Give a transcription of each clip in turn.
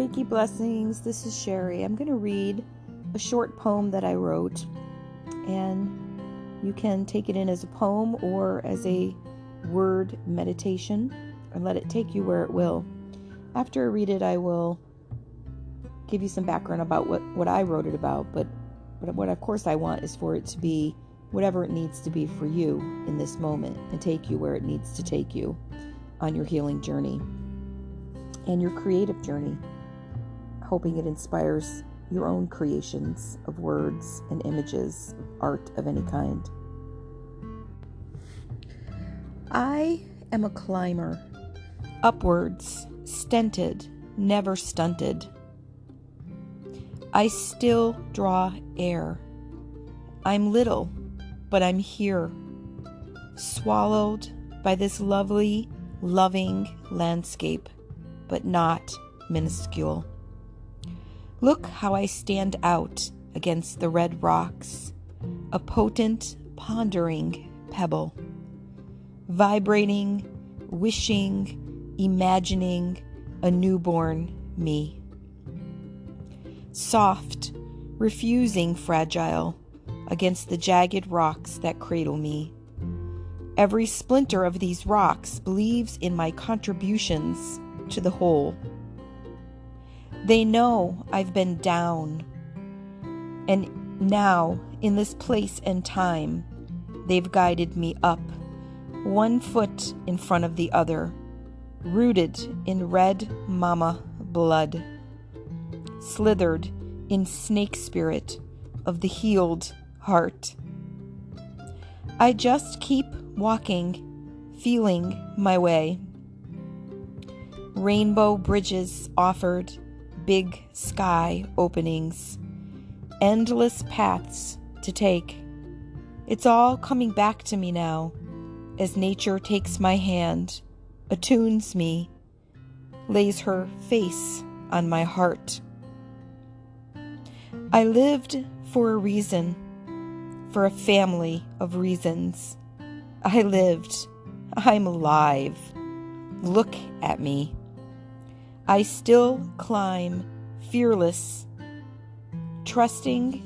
Reiki blessings. This is Sherry. I'm going to read a short poem that I wrote, and you can take it in as a poem or as a word meditation and let it take you where it will. After I read it, I will give you some background about what I wrote it about, but what of course I want is for it to be whatever it needs to be for you in this moment and take you where it needs to take you on your healing journey and your creative journey, hoping it inspires your own creations of words and images, art of any kind. I am a climber, upwards, stented, never stunted. I still draw air. I'm little, but I'm here, swallowed by this lovely, loving landscape, but not minuscule. Look how I stand out against the red rocks, a potent, pondering pebble, vibrating, wishing, imagining a newborn me. Soft, refusing fragile against the jagged rocks that cradle me. Every splinter of these rocks believes in my contributions to the whole. They know I've been down, and now, in this place and time, they've guided me up, one foot in front of the other, rooted in red mama blood, slithered in snake spirit of the healed heart. I just keep walking, feeling my way. Rainbow bridges offered, big sky openings, endless paths to take. It's all coming back to me now as nature takes my hand, attunes me, lays her face on my heart. I lived for a reason, for a family of reasons. I lived. I'm alive. Look at me. I still climb, fearless, trusting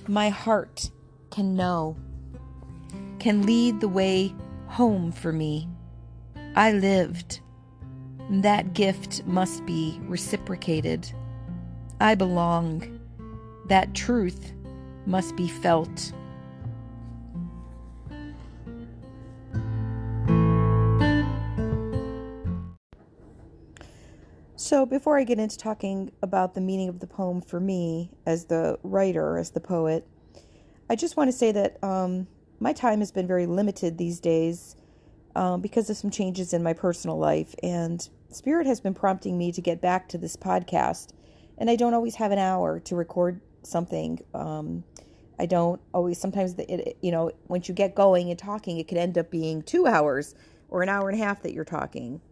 my heart can know, can lead the way home for me. I lived. That gift must be reciprocated. I belong. That truth must be felt. So before I get into talking about the meaning of the poem for me as the writer, as the poet, I just want to say that my time has been very limited these days because of some changes in my personal life, and Spirit has been prompting me to get back to this podcast, and I don't always have an hour to record something. I don't always, sometimes, once you get going and talking, it could end up being 2 hours or an hour and a half that you're talking.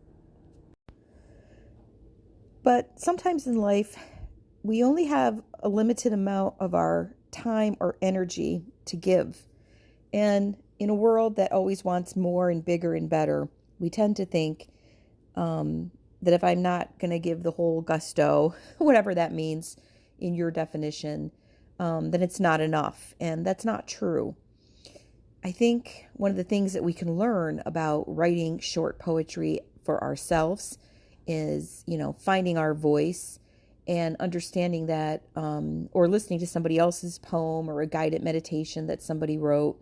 But sometimes in life, we only have a limited amount of our time or energy to give. And in a world that always wants more and bigger and better, we tend to think that if I'm not going to give the whole gusto, whatever that means in your definition, then it's not enough. And that's not true. I think one of the things that we can learn about writing short poetry for ourselves is, finding our voice and understanding that, or listening to somebody else's poem or a guided meditation that somebody wrote.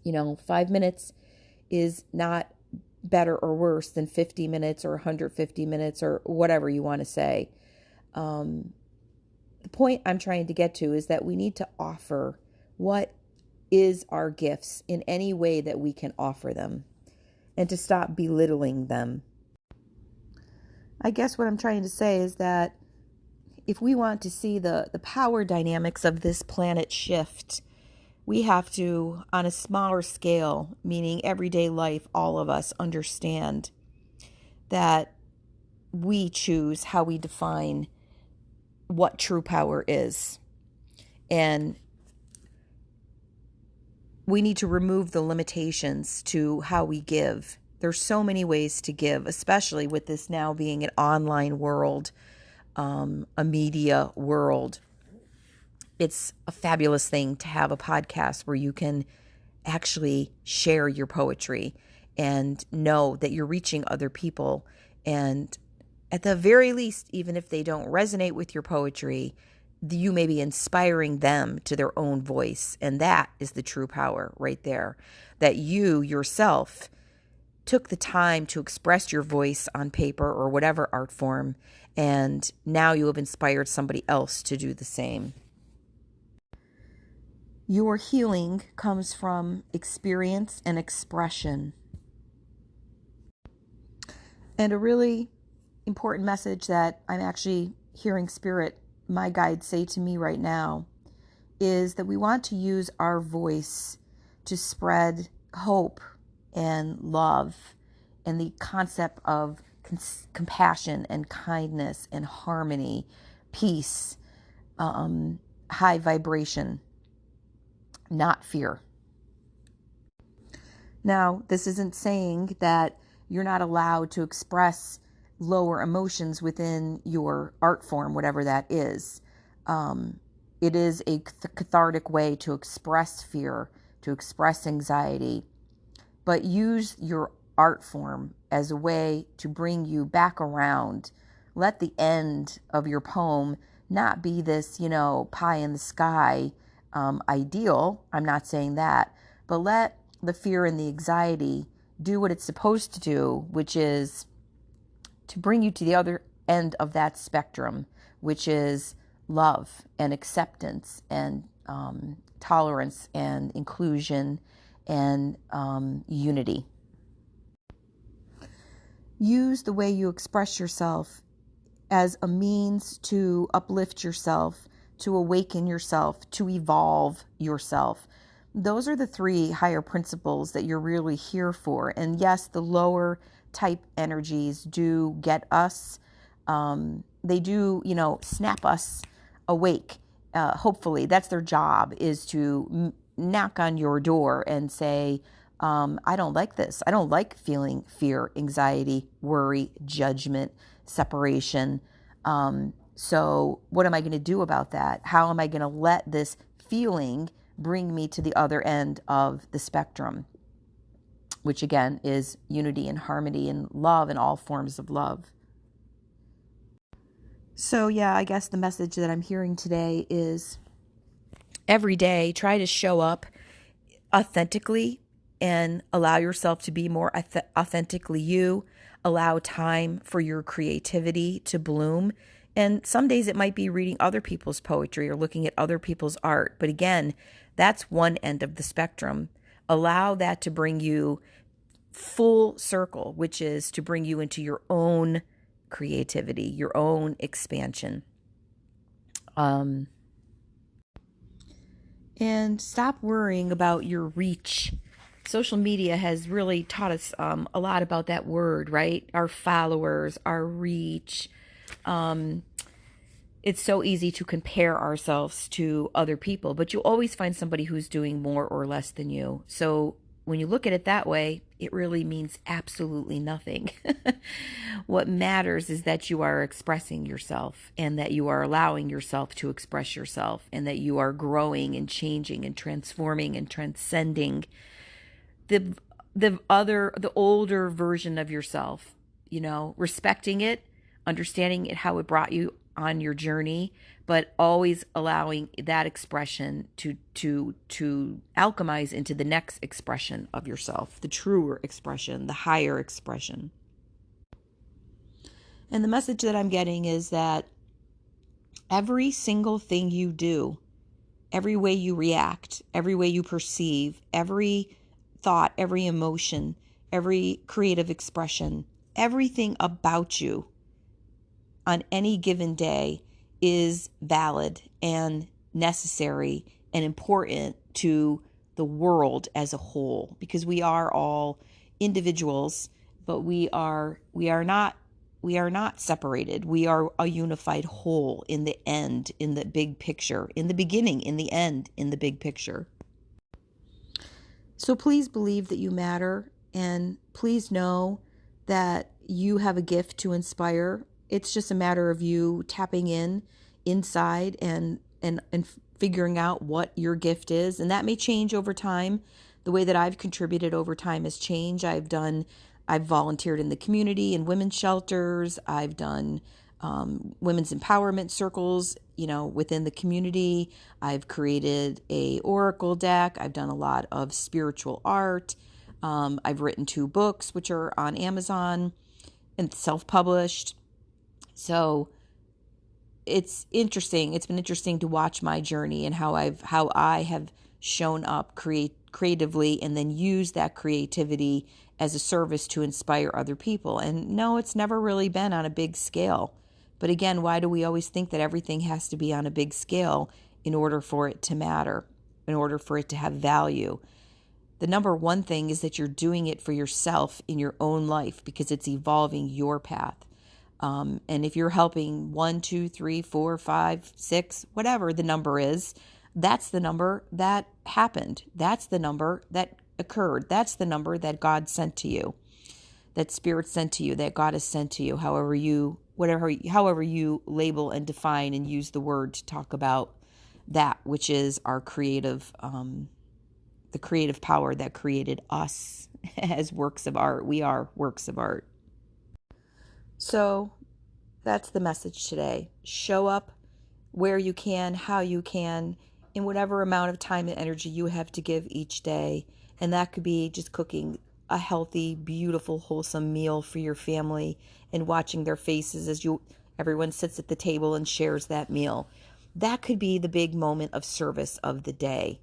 5 minutes is not better or worse than 50 minutes or 150 minutes or whatever you want to say. The point I'm trying to get to is that we need to offer what is our gifts in any way that we can offer them, and to stop belittling them. I guess what I'm trying to say is that if we want to see the power dynamics of this planet shift, we have to, on a smaller scale, meaning everyday life, all of us understand that we choose how we define what true power is. And we need to remove the limitations to how we give. There's so many ways to give, especially with this now being an online world. a media world, it's a fabulous thing to have a podcast where you can actually share your poetry and know that you're reaching other people. And at the very least, even if they don't resonate with your poetry, you may be inspiring them to their own voice. And that is the true power right there, that you yourself took the time to express your voice on paper or whatever art form, and now you have inspired somebody else to do the same. Your healing comes from experience and expression. And a really important message that I'm actually hearing Spirit, my guide, say to me right now is that we want to use our voice to spread hope and love and the concept of compassion and kindness and harmony, peace, high vibration, not fear. Now, this isn't saying that you're not allowed to express lower emotions within your art form, whatever that is. It is a cathartic way to express fear, to express anxiety, but use your art form as a way to bring you back around. Let the end of your poem not be this, pie in the sky ideal. I'm not saying that, but let the fear and the anxiety do what it's supposed to do, which is to bring you to the other end of that spectrum, which is love and acceptance and tolerance and inclusion and unity. Use the way you express yourself as a means to uplift yourself, to awaken yourself, to evolve yourself. Those are the three higher principles that you're really here for. And yes, the lower type energies do get us. They do, snap us awake. Hopefully, that's their job, is to knock on your door and say, I don't like this. I don't like feeling fear, anxiety, worry, judgment, separation. So what am I going to do about that? How am I going to let this feeling bring me to the other end of the spectrum, which again is unity and harmony and love and all forms of love. So yeah, I guess the message that I'm hearing today is every day try to show up authentically and allow yourself to be more authentically you. Allow time for your creativity to bloom. And some days it might be reading other people's poetry or looking at other people's art. But again, that's one end of the spectrum. Allow that to bring you full circle, which is to bring you into your own creativity, your own expansion. And stop worrying about your reach. Social media has really taught us a lot about that word, right? Our followers, our reach. It's so easy to compare ourselves to other people, but you'll always find somebody who's doing more or less than you. So when you look at it that way, it really means absolutely nothing. What matters is that you are expressing yourself and that you are allowing yourself to express yourself and that you are growing and changing and transforming and transcending the older version of yourself, respecting it, understanding it, how it brought you on your journey, but always allowing that expression to alchemize into the next expression of yourself, the truer expression, the higher expression. And the message that I'm getting is that every single thing you do, every way you react, every way you perceive, every thought, every emotion, every creative expression, everything about you on any given day is valid and necessary and important to the world as a whole, because we are all individuals, but we are not separated. We are a unified whole in the end, in the big picture, in the beginning, in the end, in the big picture. So please believe that you matter, and please know that you have a gift to inspire it's just a matter of you tapping inside and figuring out what your gift is. And that may change over time. The way that I've contributed over time has changed. I've volunteered in the community in women's shelters. I've done women's empowerment circles, within the community. I've created a oracle deck. I've done a lot of spiritual art. I've written 2 books, which are on Amazon and self-published. So it's interesting. It's been interesting to watch my journey and how I have shown up creatively and then use that creativity as a service to inspire other people. And no, it's never really been on a big scale. But again, why do we always think that everything has to be on a big scale in order for it to matter, in order for it to have value? The number one thing is that you're doing it for yourself in your own life because it's evolving your path. And if you're helping 1, 2, 3, 4, 5, 6, whatever the number is, that's the number that happened. That's the number that occurred. That's the number that God sent to you, that Spirit sent to you, that God has sent to you, however you label and define and use the word to talk about that, which is our creative, the creative power that created us as works of art. We are works of art. So that's the message today. Show up where you can, how you can, in whatever amount of time and energy you have to give each day. And that could be just cooking a healthy, beautiful, wholesome meal for your family and watching their faces as everyone sits at the table and shares that meal. That could be the big moment of service of the day.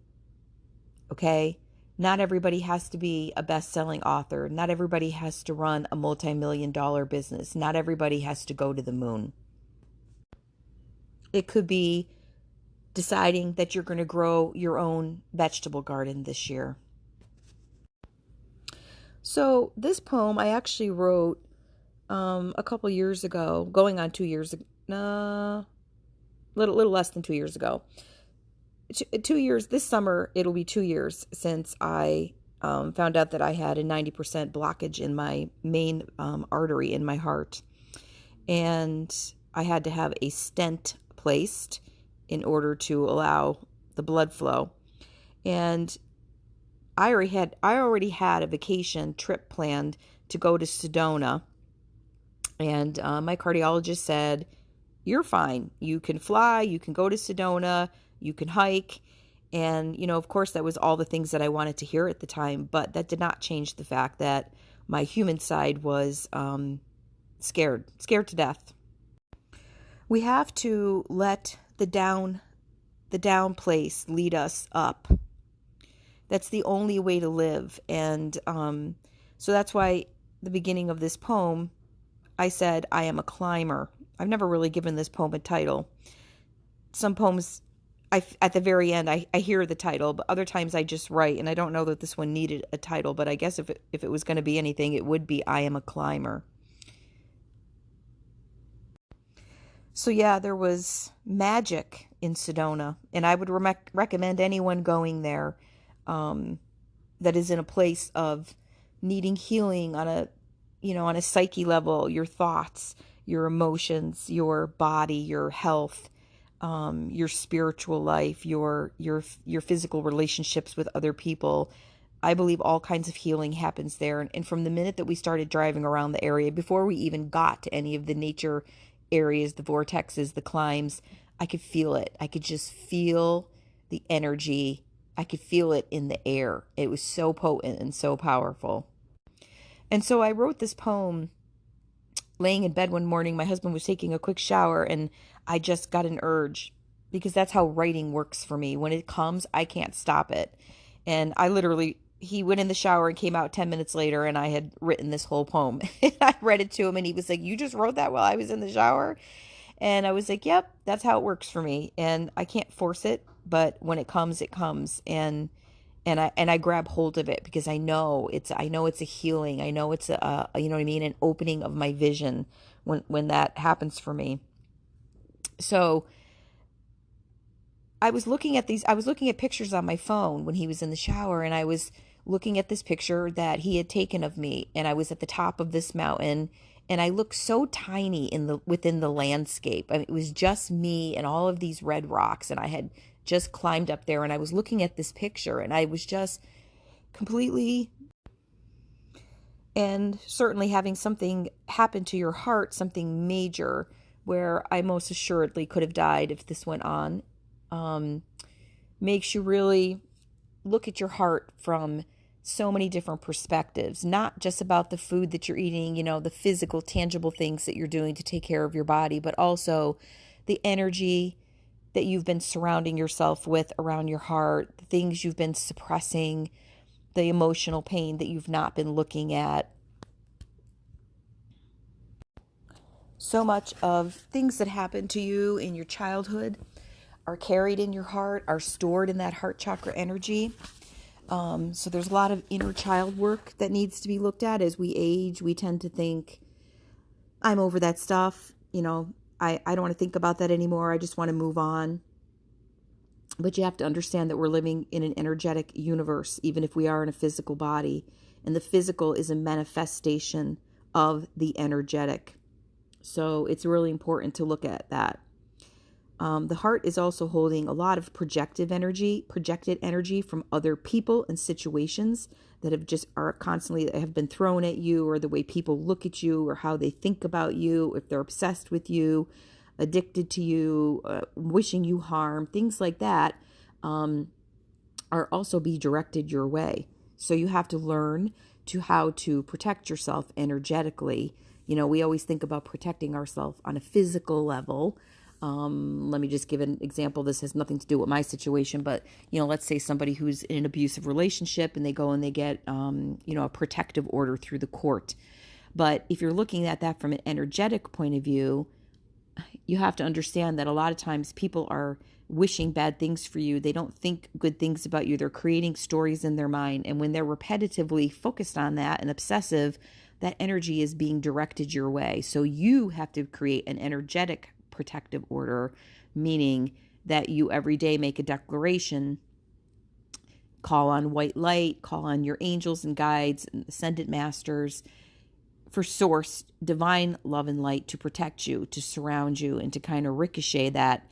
Okay? Not everybody has to be a best-selling author. Not everybody has to run a multi-million-dollar business. Not everybody has to go to the moon. It could be deciding that you're going to grow your own vegetable garden this year. So this poem I actually wrote a couple years ago, going on 2 years ago, little less than 2 years ago. 2 years, this summer, it'll be 2 years since I found out that I had a 90% blockage in my main artery in my heart. And I had to have a stent placed in order to allow the blood flow. And I already had a vacation trip planned to go to Sedona. And my cardiologist said, "You're fine. You can fly, you can go to Sedona, you can hike." And, of course, that was all the things that I wanted to hear at the time, but that did not change the fact that my human side was scared to death. We have to let the down place lead us up. That's the only way to live. And so that's why the beginning of this poem, I said, I am a climber. I've never really given this poem a title. Some poems, at the very end, I hear the title, but other times I just write, and I don't know that this one needed a title, but I guess if it was going to be anything, it would be I am a climber. So yeah, there was magic in Sedona, and I would recommend anyone going there that is in a place of needing healing on a psyche level, your thoughts, your emotions, your body, your health, your spiritual life, your physical relationships with other people. I believe all kinds of healing happens there. And from the minute that we started driving around the area, before we even got to any of the nature areas, the vortexes, the climbs, I could feel it. I could just feel the energy. I could feel it in the air. It was so potent and so powerful. And so I wrote this poem laying in bed one morning. My husband was taking a quick shower, and I just got an urge, because that's how writing works for me. When it comes, I can't stop it. And he went in the shower and came out 10 minutes later, and I had written this whole poem. I read it to him, and he was like, "You just wrote that while I was in the shower?" And I was like, "Yep, that's how it works for me." And I can't force it, but when it comes, it comes. And I grab hold of it because I know it's a healing. I know it's an opening of my vision when that happens for me. So I was looking at pictures on my phone when he was in the shower, and I was looking at this picture that he had taken of me, and I was at the top of this mountain, and I looked so tiny within the landscape. I mean, it was just me and all of these red rocks, and I had just climbed up there, and I was looking at this picture, and I was just completely, and certainly having something happen to your heart, something major, where I most assuredly could have died if this went on, makes you really look at your heart from so many different perspectives, not just about the food that you're eating, the physical, tangible things that you're doing to take care of your body, but also the energy that you've been surrounding yourself with around your heart, the things you've been suppressing, the emotional pain that you've not been looking at. So much of things that happened to you in your childhood are carried in your heart, are stored in that heart chakra energy. So there's a lot of inner child work that needs to be looked at. As we age, we tend to think, I'm over that stuff. I don't want to think about that anymore. I just want to move on. But you have to understand that we're living in an energetic universe, even if we are in a physical body. And the physical is a manifestation of the energetic. So it's really important to look at that. The heart is also holding a lot of projected energy from other people and situations that have been thrown at you, or the way people look at you, or how they think about you, if they're obsessed with you, addicted to you, wishing you harm, things like that, are also be directed your way. So you have to learn how to protect yourself energetically. We always think about protecting ourselves on a physical level. Let me just give an example. This has nothing to do with my situation, but, let's say somebody who's in an abusive relationship and they go and they get, a protective order through the court. But if you're looking at that from an energetic point of view, you have to understand that a lot of times people are wishing bad things for you. They don't think good things about you. They're creating stories in their mind. And when they're repetitively focused on that and obsessive, that energy is being directed your way. So you have to create an energetic protective order, meaning that you every day make a declaration, call on white light, call on your angels and guides and ascended masters, for source, divine love and light to protect you, to surround you, and to kind of ricochet that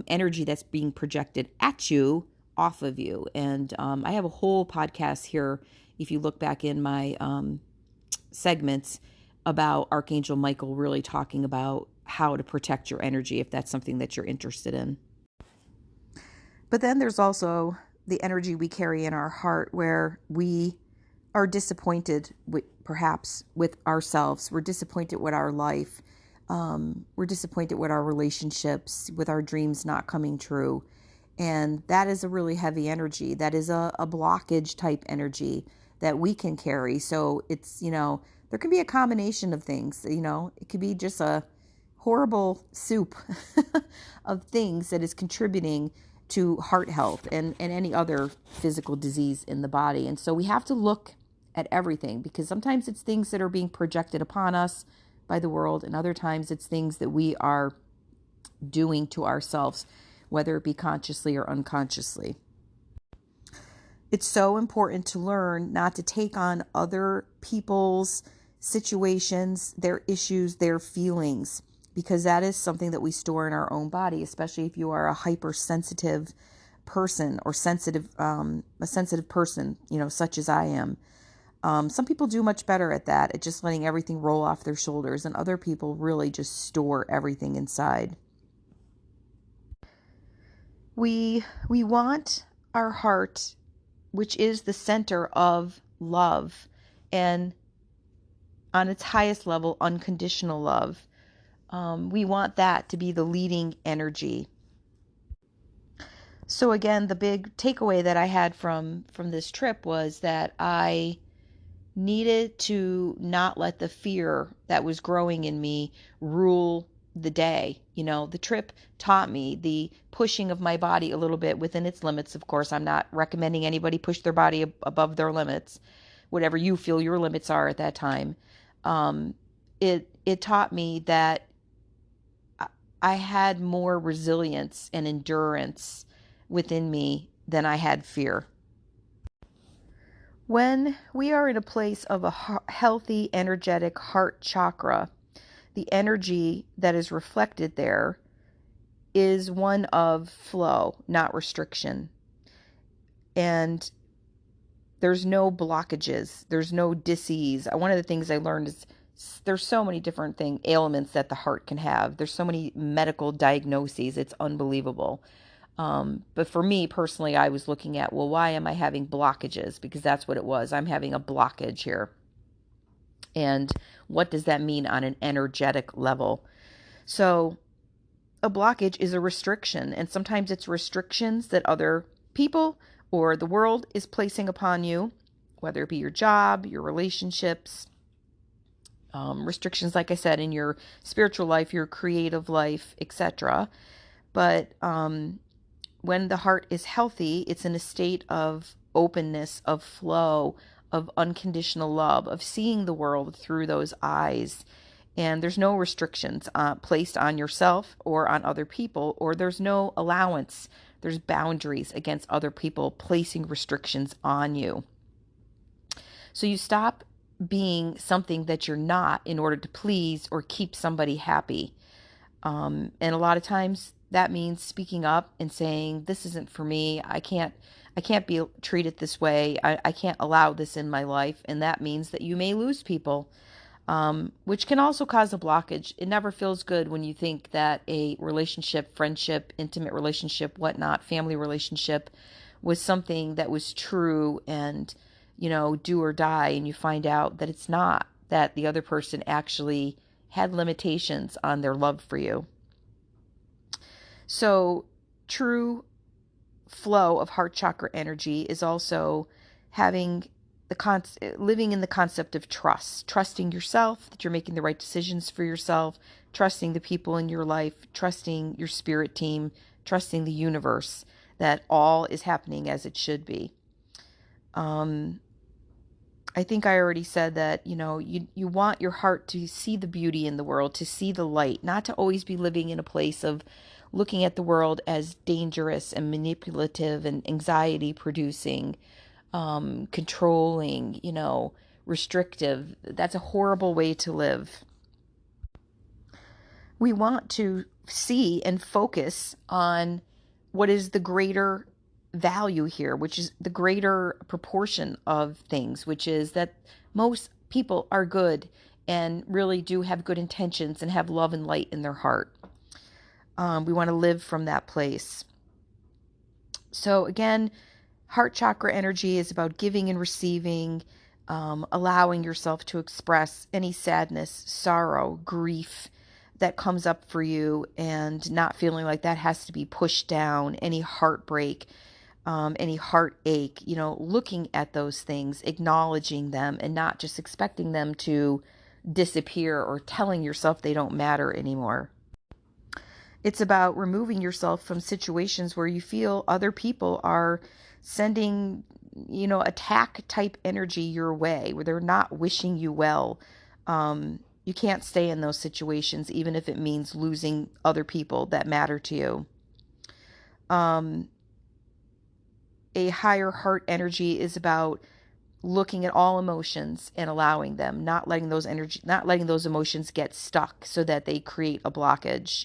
energy that's being projected at you off of you. And I have a whole podcast here, if you look back in my segments, about Archangel Michael really talking about how to protect your energy, if that's something that you're interested in. But then there's also the energy we carry in our heart, where we are disappointed perhaps with ourselves. We're disappointed with our life. We're disappointed with our relationships, with our dreams not coming true. And that is a really heavy energy. That is a blockage type energy that we can carry. So it's, there can be a combination of things. It could be just a horrible soup of things that is contributing to heart health and any other physical disease in the body. And so we have to look at everything, because sometimes it's things that are being projected upon us by the world, and other times it's things that we are doing to ourselves, whether it be consciously or unconsciously. It's so important to learn not to take on other people's situations, their issues, their feelings, because that is something that we store in our own body, especially if you are a hypersensitive person, or a sensitive person, such as I am. Some people do much better at that, at just letting everything roll off their shoulders, and other people really just store everything inside. We want our heart, which is the center of love, and on its highest level, unconditional love. We want that to be the leading energy. So again, the big takeaway that I had from this trip was that I needed to not let the fear that was growing in me rule the day. The trip taught me the pushing of my body a little bit within its limits. Of course, I'm not recommending anybody push their body above their limits, whatever you feel your limits are at that time. It taught me that I had more resilience and endurance within me than I had fear. When we are in a place of a healthy, energetic heart chakra, the energy that is reflected there is one of flow, not restriction. And there's no blockages, there's no disease. One of the things I learned is there's so many different ailments that the heart can have. There's so many medical diagnoses. It's unbelievable. But for me personally, I was looking at, well, why am I having blockages? Because that's what it was. I'm having a blockage here. And what does that mean on an energetic level? So a blockage is a restriction, and sometimes it's restrictions that other people or the world is placing upon you, whether it be your job, your relationships, restrictions, like I said, in your spiritual life, your creative life, etc. But when the heart is healthy, it's in a state of openness, of flow, of unconditional love, of seeing the world through those eyes. And there's no restrictions placed on yourself or on other people, or there's no allowance. There's boundaries against other people placing restrictions on you. So you stop being something that you're not in order to please or keep somebody happy. And a lot of times that means speaking up and saying, this isn't for me. I can't be treated this way. I can't allow this in my life. And that means that you may lose people, which can also cause a blockage. It never feels good when you think that a relationship, friendship, intimate relationship, whatnot, family relationship was something that was true and, do or die. And you find out that it's not, that the other person actually had limitations on their love for you. So true flow of heart chakra energy is also having living in the concept of trust, trusting yourself, that you're making the right decisions for yourself, trusting the people in your life, trusting your spirit team, trusting the universe, that all is happening as it should be. I think I already said that, you want your heart to see the beauty in the world, to see the light, not to always be living in a place of looking at the world as dangerous and manipulative and anxiety producing, controlling, restrictive. That's a horrible way to live. We want to see and focus on what is the greater value here, which is the greater proportion of things, which is that most people are good and really do have good intentions and have love and light in their heart. We want to live from that place. So again, heart chakra energy is about giving and receiving, allowing yourself to express any sadness, sorrow, grief that comes up for you, and not feeling like that has to be pushed down, any heartbreak, any heartache, looking at those things, acknowledging them, and not just expecting them to disappear or telling yourself they don't matter anymore. It's about removing yourself from situations where you feel other people are sending, attack type energy your way, where they're not wishing you well. You can't stay in those situations, even if it means losing other people that matter to you. A higher heart energy is about looking at all emotions and allowing them, not letting those emotions get stuck so that they create a blockage.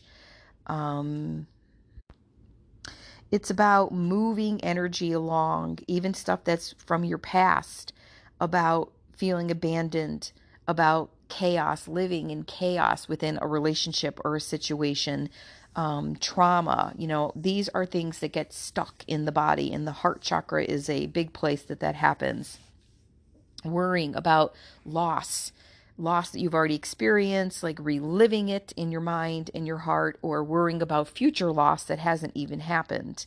It's about moving energy along, even stuff that's from your past, about feeling abandoned, about chaos, living in chaos within a relationship or a situation, trauma. These are things that get stuck in the body, and the heart chakra is a big place that happens. Worrying about loss that you've already experienced, like reliving it in your mind and your heart, or worrying about future loss that hasn't even happened.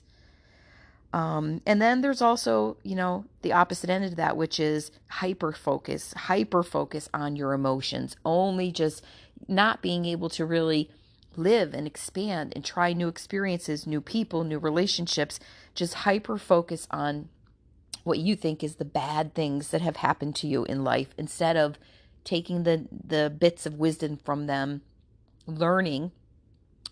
And then there's also, the opposite end of that, which is hyper focus on your emotions, only just not being able to really live and expand and try new experiences, new people, new relationships, just hyper focus on what you think is the bad things that have happened to you in life, instead of taking the bits of wisdom from them, learning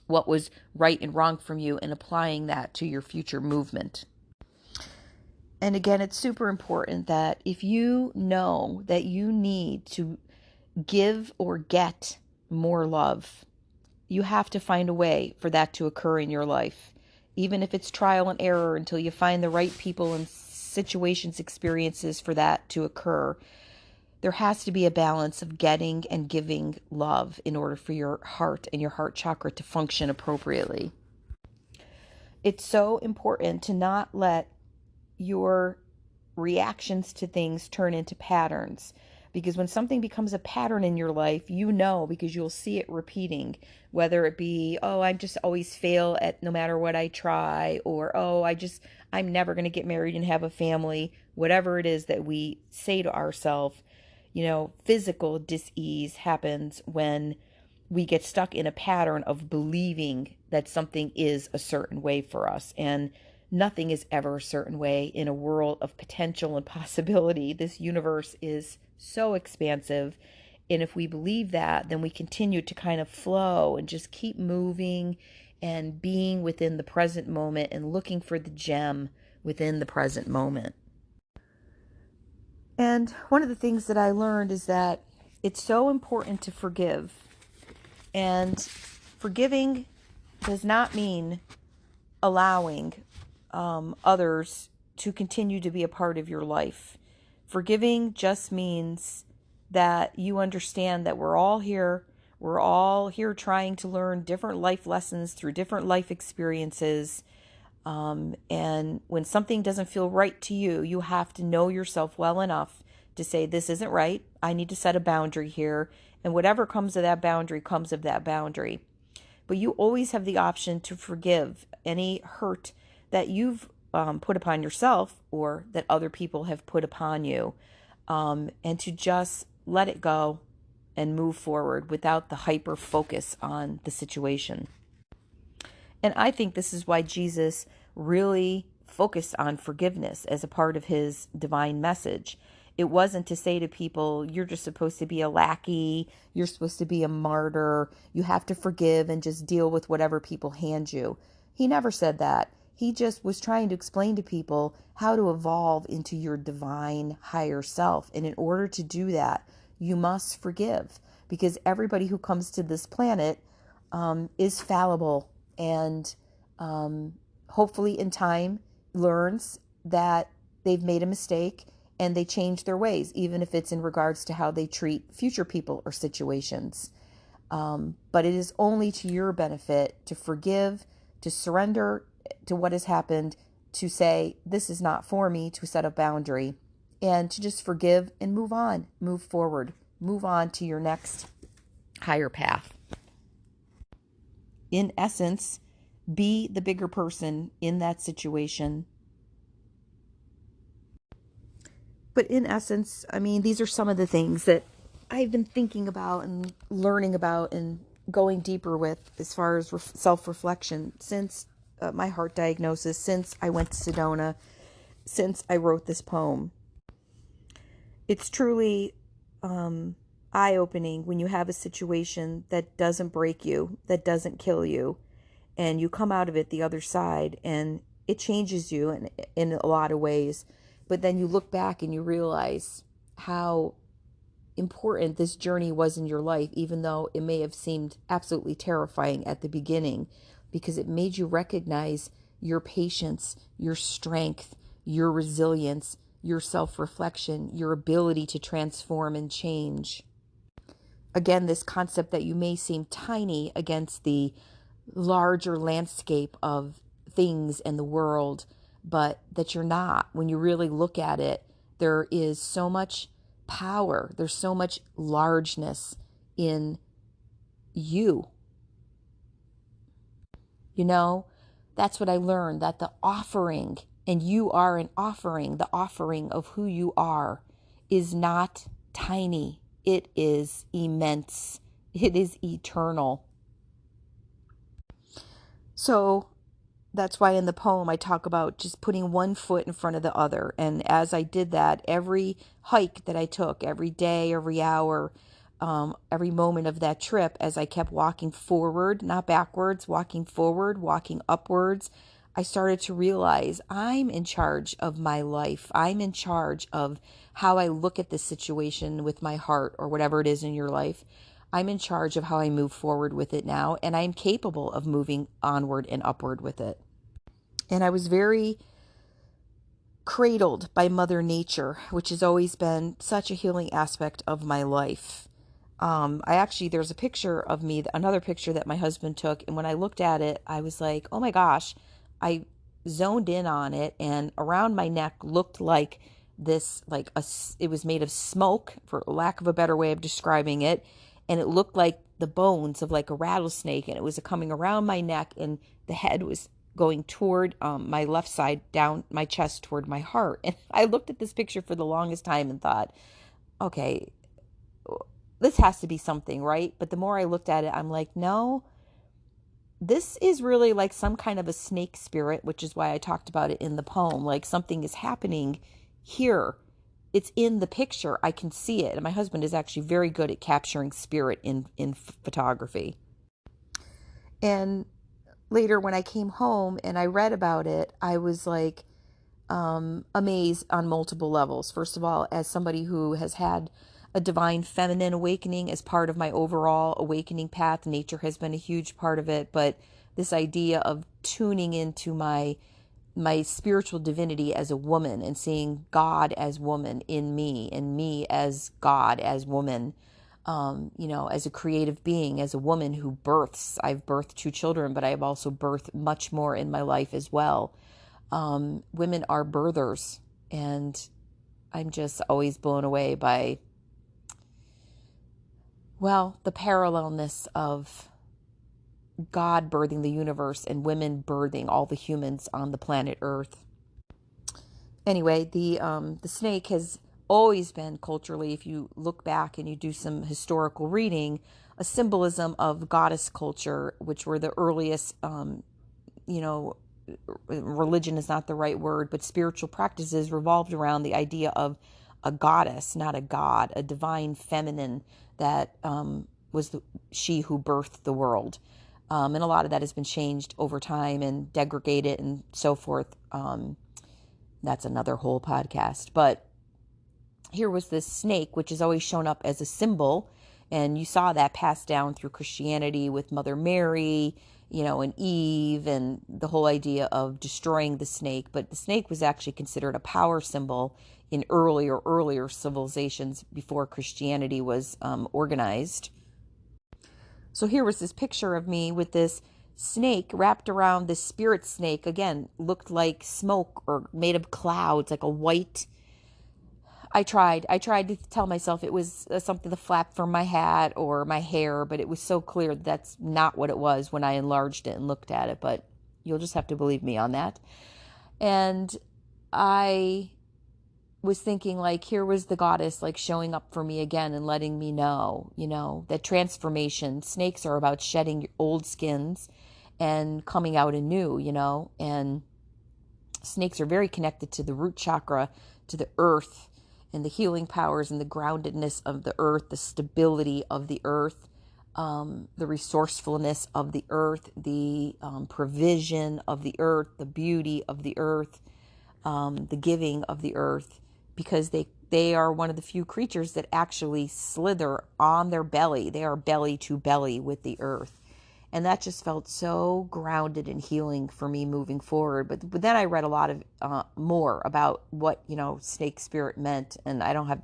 what was right and wrong from you, and applying that to your future movement. And again, it's super important that if you know that you need to give or get more love, you have to find a way for that to occur in your life. Even if it's trial and error until you find the right people and situations, experiences for that to occur. There has to be a balance of getting and giving love in order for your heart and your heart chakra to function appropriately. It's so important to not let your reactions to things turn into patterns. Because when something becomes a pattern in your life, you know, because you'll see it repeating, whether it be, oh, I just always fail at no matter what I try, or, oh, I'm never going to get married and have a family, whatever it is that we say to ourselves. Physical dis-ease happens when we get stuck in a pattern of believing that something is a certain way for us. And nothing is ever a certain way in a world of potential and possibility. This universe is so expansive. And if we believe that, then we continue to kind of flow and just keep moving and being within the present moment and looking for the gem within the present moment. And one of the things that I learned is that it's so important to forgive. And forgiving does not mean allowing others to continue to be a part of your life. Forgiving just means that you understand that we're all here. We're all here trying to learn different life lessons through different life experiences. And when something doesn't feel right to you, you have to know yourself well enough to say, this isn't right. I need to set a boundary here. And whatever comes of that boundary comes of that boundary. But you always have the option to forgive any hurt that you've put upon yourself or that other people have put upon you, and to just let it go and move forward without the hyper focus on the situation. And I think this is why Jesus really focused on forgiveness as a part of his divine message. It wasn't to say to people, you're just supposed to be a lackey, you're supposed to be a martyr, you have to forgive and just deal with whatever people hand you. He never said that. He just was trying to explain to people how to evolve into your divine higher self. And in order to do that, you must forgive, because everybody who comes to this planet is fallible, and hopefully in time learns that they've made a mistake and they change their ways, even if it's in regards to how they treat future people or situations. But it is only to your benefit to forgive, to surrender to what has happened, to say, this is not for me, to set a boundary, and to just forgive and move on, move forward, move on to your next higher path. In essence, be the bigger person in that situation. But in essence, I mean, these are some of the things that I've been thinking about and learning about and going deeper with as far as self-reflection since my heart diagnosis, since I went to Sedona, since I wrote this poem. It's truly eye-opening when you have a situation that doesn't break you, that doesn't kill you, and you come out of it the other side, and it changes you in a lot of ways. But then you look back and you realize how important this journey was in your life, even though it may have seemed absolutely terrifying at the beginning, because it made you recognize your patience, your strength, your resilience, your self-reflection, your ability to transform and change. Again, this concept that you may seem tiny against the larger landscape of things in the world, but that you're not. When you really look at it, there is so much power, there's so much largeness in you. That's what I learned, that the offering, and you are an offering, the offering of who you are is not tiny. It is immense. It is eternal. So that's why in the poem I talk about just putting one foot in front of the other. And as I did that, every hike that I took, every day, every hour, every moment of that trip, as I kept walking forward, not backwards, walking forward, walking upwards, I started to realize I'm in charge of my life. I'm in charge of how I look at this situation with my heart or whatever it is in your life. I'm in charge of how I move forward with it now, and I'm capable of moving onward and upward with it. And I was very cradled by Mother Nature, which has always been such a healing aspect of my life. There's a picture of me, another picture that my husband took. And when I looked at it, I was like, oh my gosh, I zoned in on it. And around my neck looked like this, it was made of smoke, for lack of a better way of describing it. And it looked like the bones of like a rattlesnake. And it was coming around my neck, and the head was going toward my left side, down my chest toward my heart. And I looked at this picture for the longest time and thought, okay, this has to be something, right? But the more I looked at it, I'm like, no, this is really like some kind of a snake spirit, which is why I talked about it in the poem. Like something is happening here. It's in the picture. I can see it. And my husband is actually very good at capturing spirit in photography. And later when I came home and I read about it, I was like amazed on multiple levels. First of all, as somebody who has had a divine feminine awakening as part of my overall awakening path, nature has been a huge part of it. But this idea of tuning into my spiritual divinity as a woman and seeing God as woman in me and me as God as woman, as a creative being, as a woman who births. I've birthed 2 children, but I have also birthed much more in my life as well. Women are birthers, and I'm just always blown away by, the parallelness of God birthing the universe and women birthing all the humans on the planet Earth. Anyway, the snake has always been culturally, if you look back and you do some historical reading, a symbolism of goddess culture, which were the earliest, religion is not the right word, but spiritual practices revolved around the idea of a goddess, not a god, a divine feminine that was she who birthed the world. And a lot of that has been changed over time and degraded and so forth. That's another whole podcast. But here was this snake, which has always shown up as a symbol. And you saw that passed down through Christianity with Mother Mary, and Eve, and the whole idea of destroying the snake. But the snake was actually considered a power symbol in earlier civilizations before Christianity was organized. So here was this picture of me with this snake wrapped around, this spirit snake, again, looked like smoke or made of clouds, like a white. I tried to tell myself it was something, the flap from my hat or my hair, but it was so clear that's not what it was when I enlarged it and looked at it. But you'll just have to believe me on that. And I was thinking, like, here was the goddess, like, showing up for me again and letting me know, that transformation. Snakes are about shedding old skins and coming out anew, and snakes are very connected to the root chakra, to the earth, and the healing powers and the groundedness of the earth, the stability of the earth, the resourcefulness of the earth, the provision of the earth, the beauty of the earth, the giving of the earth, because they are one of the few creatures that actually slither on their belly. They are belly to belly with the earth. And that just felt so grounded and healing for me moving forward. But then I read a lot of more about what, snake spirit meant. And I don't have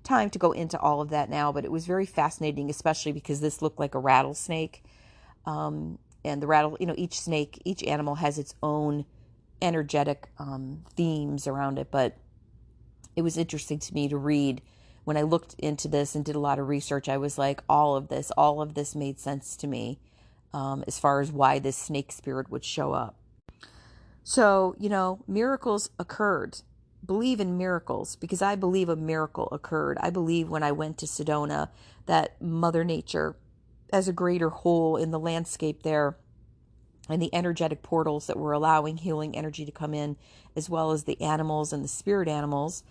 time to go into all of that now, but it was very fascinating, especially because this looked like a rattlesnake. And each animal has its own energetic themes around it. But it was interesting to me to read. When I looked into this and did a lot of research, I was like, all of this made sense to me. As far as why this snake spirit would show up. So, miracles occurred. Believe in miracles, because I believe a miracle occurred. I believe when I went to Sedona that Mother Nature, as a greater whole in the landscape there, and the energetic portals that were allowing healing energy to come in, as well as the animals and the spirit animals,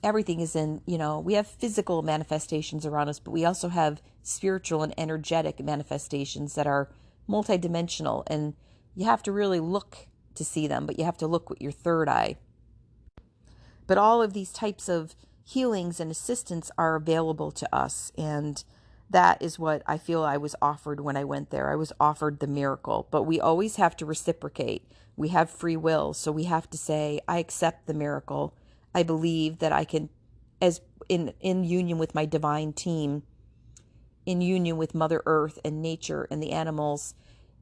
everything is in, we have physical manifestations around us, but we also have spiritual and energetic manifestations that are multidimensional. And You have to really look to see them, but you have to look with your third eye. But all of these types of healings and assistance are available to us. And that is what I feel I was offered when I went there. I was offered the miracle, but we always have to reciprocate. We have free will. So we have to say, I accept the miracle. I believe that I can, as in union with my divine team, in union with Mother Earth and nature and the animals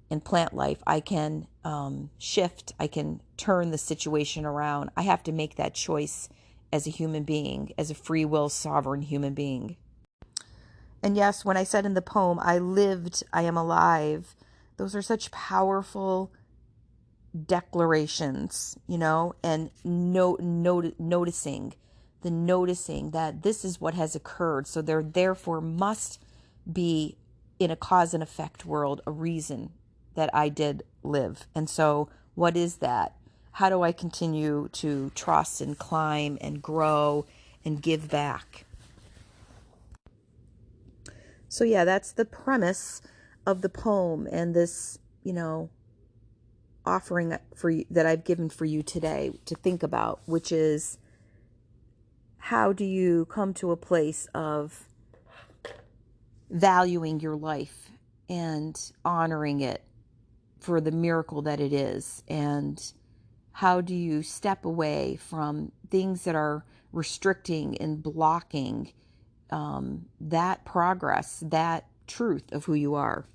and plant life, I can shift, I can turn the situation around. I have to make that choice as a human being, as a free will, sovereign human being. And yes, when I said in the poem, I lived, I am alive, those are such powerful declarations, and noticing that this is what has occurred. So there therefore must be, in a cause and effect world, a reason that I did live. And so what is that? How do I continue to trust and climb and grow and give back? So yeah, that's the premise of the poem and this, offering for you that I've given for you today to think about, which is, how do you come to a place of valuing your life and honoring it for the miracle that it is? And how do you step away from things that are restricting and blocking that progress, that truth of who you are?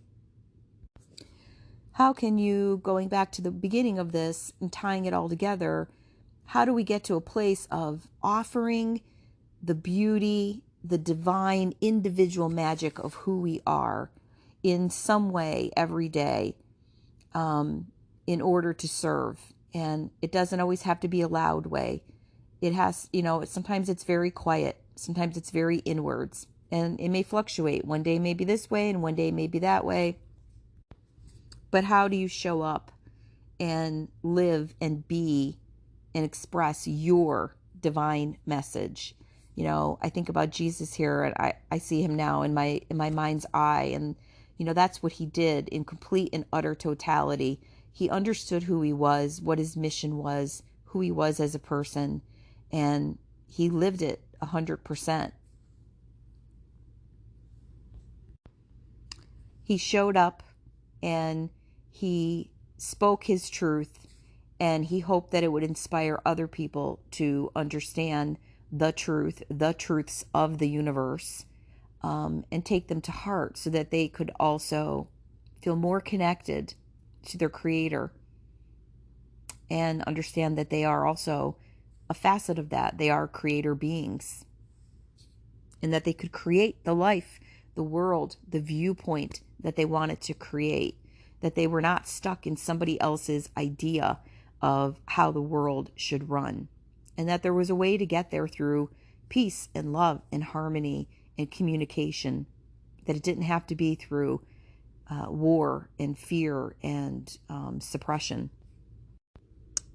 How can you, going back to the beginning of this and tying it all together, how do we get to a place of offering the beauty, the divine individual magic of who we are in some way every day, in order to serve? And it doesn't always have to be a loud way. It has, sometimes it's very quiet. Sometimes it's very inwards. And it may fluctuate. One day may be this way and one day may be that way. But how do you show up and live and be and express your divine message? I think about Jesus here, and I see him now in my mind's eye. And, that's what he did in complete and utter totality. He understood who he was, what his mission was, who he was as a person, and he lived it 100%. He showed up and he spoke his truth, and he hoped that it would inspire other people to understand the truth, the truths of the universe, and take them to heart so that they could also feel more connected to their creator and understand that they are also a facet of that. They are creator beings, and that they could create the life, the world, the viewpoint that they wanted to create, that they were not stuck in somebody else's idea of how the world should run, and that there was a way to get there through peace and love and harmony and communication, that it didn't have to be through war and fear and suppression.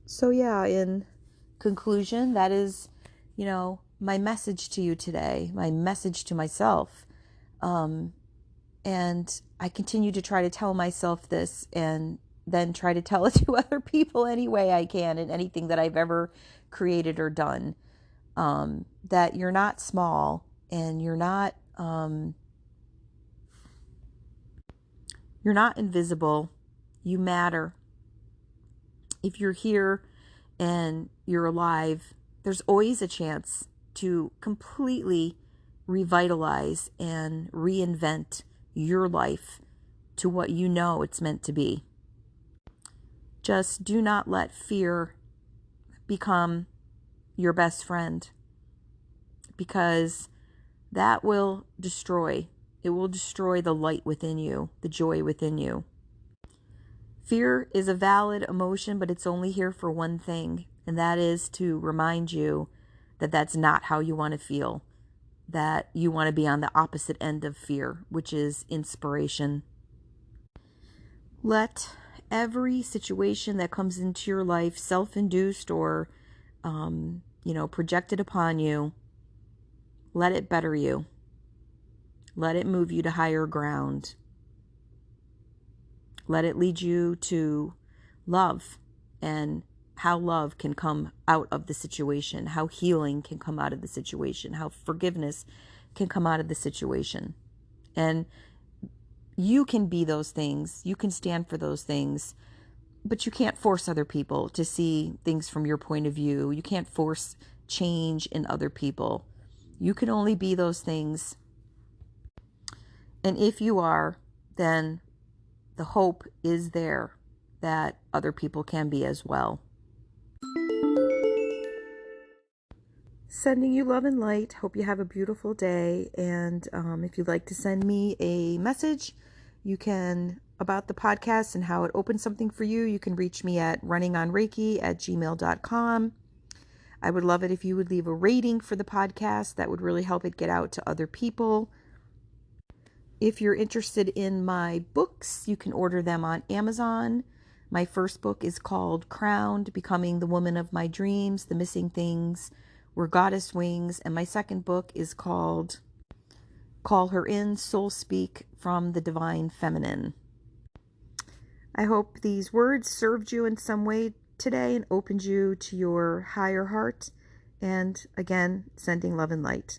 So yeah, in conclusion, that is, my message to you today, my message to myself. And I continue to try to tell myself this, and then try to tell it to other people any way I can in anything that I've ever created or done. That you're not small, and you're not invisible. You matter. If you're here and you're alive, there's always a chance to completely revitalize and reinvent your life to what you know it's meant to be. Just do not let fear become your best friend, because that will destroy. It will destroy the light within you, the joy within you. Fear is a valid emotion, but it's only here for one thing, and that is to remind you that that's not how you want to feel, that you want to be on the opposite end of fear, which is inspiration. Let every situation that comes into your life, self-induced or, projected upon you, let it better you. Let it move you to higher ground. Let it lead you to love and how love can come out of the situation, how healing can come out of the situation, how forgiveness can come out of the situation. And you can be those things, you can stand for those things, but you can't force other people to see things from your point of view. You can't force change in other people. You can only be those things. And if you are, then the hope is there that other people can be as well. Sending you love and light. Hope you have a beautiful day. And if you'd like to send me a message, you can, about the podcast and how it opened something for you, you can reach me at runningonreiki@gmail.com. I would love it if you would leave a rating for the podcast. That would really help it get out to other people. If you're interested in my books, you can order them on Amazon. My first book is called Crowned, Becoming the Woman of My Dreams, The Missing Things Were Goddess Wings. And my second book is called Call Her In, Soul Speak from the Divine Feminine. I hope these words served you in some way today and opened you to your higher heart. And again, sending love and light.